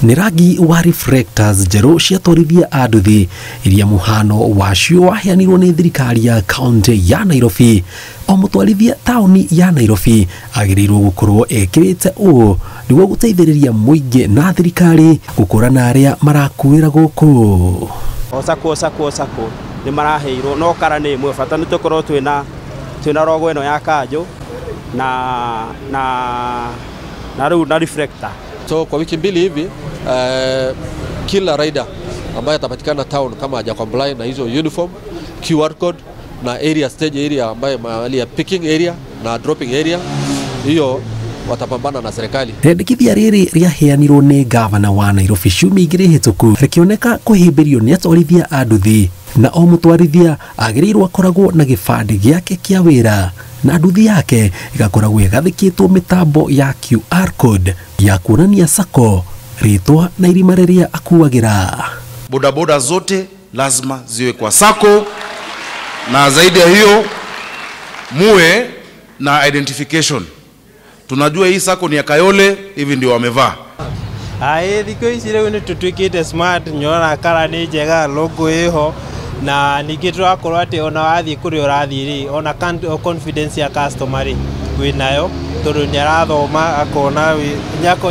Nĩ rangi wa reflectors njerũ cia Atwarithia a nduthi iria muhano wacio waheanirwo nĩ thirikari ya kaunti ya Nairobi. O mũtwarithia taũni ya Nairobi agĩrĩirwo gũkorwo ekĩrĩte ũũ nĩguo gũteithĩrĩria mũingĩ na thirikari gũkũrana arĩa marakuĩra gũkũ. Sacco nĩ maraheirwo no kara nĩ ĩmwe bata nĩ tũkorwo twĩna rogo ĩno ya kanjũ na rĩu na reflector. So kwa wiki mbili hivi kila rider ambaye atapatikana town kama haja comply na hizo uniform, QR code na area stage area ambaye mahali ya picking area na dropping area, hiyo watapambana na serikali. Rendekithia rĩrĩ rĩaheanirwo nĩ gavana wa Nairobi ciumia igĩrĩ hĩtũku rĩkĩoneka kũhĩmbĩrio nĩ atwarithia a nduthi, na o mũtwarithia agĩrĩirwo akoragwo na gĩbandĩ gĩake kĩa wĩra na nduthi yake igakoragwo ĩgathĩkĩtwo mĩtambo ya QR code ya kuonania sacco, rĩtwa na irima rĩrĩa akuagĩra. Bodaboda zote lazima ziwe kwa sacco, na zaidi ya hiyo muwe na identification. Tunajua hii sacco ni ya Kayole, hivi ndio wamevaa. Thikũ ici rĩu nĩ tũtuĩkĩte smart, nyona kara nĩ njega, logo ĩho na ningĩ tũrakorwo atĩ ona wathiĩ kũrĩa ũrathiĩ rĩ, ona confidence ya customer rĩ wĩnayo, tondũ nĩ arathoma akona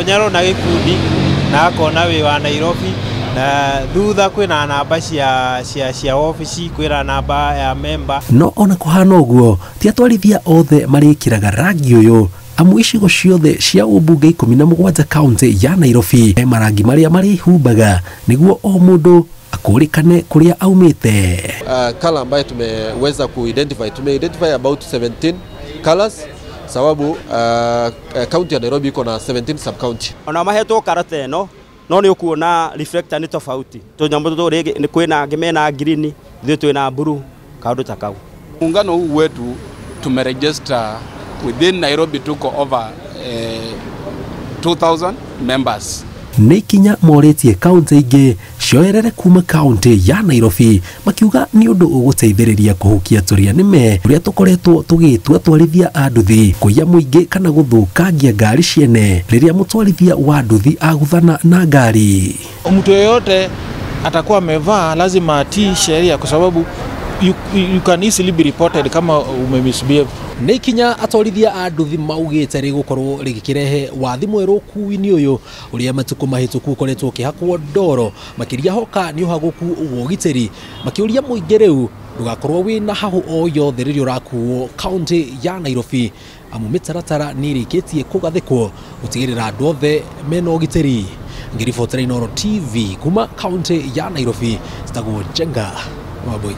nyarona gĩkundi na akona wĩ wa Nairobi, na thutha kwĩna namba cia office, kwĩna namba ya member. No ona kũhana ũguo ti atwarithia othe marĩkĩraga rangi ũyũ. Amu icigo ciothe cia ũmbunge 17 kaunti ya Nairobi marangi marĩa marĩhumbaga nĩguo o mũndũ akũrĩkane kũrĩa aumĩte. Color ambayo tumeweza tume-identify about 17 colors, sababu county ya Nairobi iko na 17 sub county. Ona mahetwo karata ĩno no nĩ ũkuona reflector nĩ tofauti. Tũnyamũ tũtũ nĩ kwĩna ngĩmena green, ithuĩ twĩna blue, kaũndũ ta kau. Muungano huu wetu tumeregister within Nairobi tuko over 2,000 members. Nĩ ikinya morĩtie kaunti ingĩ cioerere kuma kaunti ya Nairobi makiuga nĩ ũndũ ũgũteithĩrĩria kũhukia tũrĩa nĩme tũrĩa tũkoretwo tũgĩtua atwarithia a nduthi kũiya mũingĩ kana gũthũkangia ngari ciene rĩrĩa mũtwarithia wa nduthi aguthana na ngari. Mtu yeyote atakuwa amevaa lazima atii sheria kwa sababu you can easily be reported kama umemisbehave. Nĩ ikinya atwarithia a nduthi maugĩte rĩgũkorwo rĩgĩkĩrehe wathi mwerũ kuinĩ ũyũ ũrĩa matukũ mahĩtũku ũkoretwo ũkĩhakwo ndoro makĩria hoka nĩ ũhagũku wa ũgitĩri, makĩũria mũingĩ rĩu ndũgakorwo wĩna hahũ o yothe rĩrĩa ũrakuo kaunti ya Nairobi, amu mĩtaratara nĩ ĩrĩkĩtie kũgathĩkwo gũtigĩrĩra andũ othe mena ũgitĩri. Ngĩribotera Inooro TV kuma kaunti ya Nairobi, Stagwo Jenga Waboi.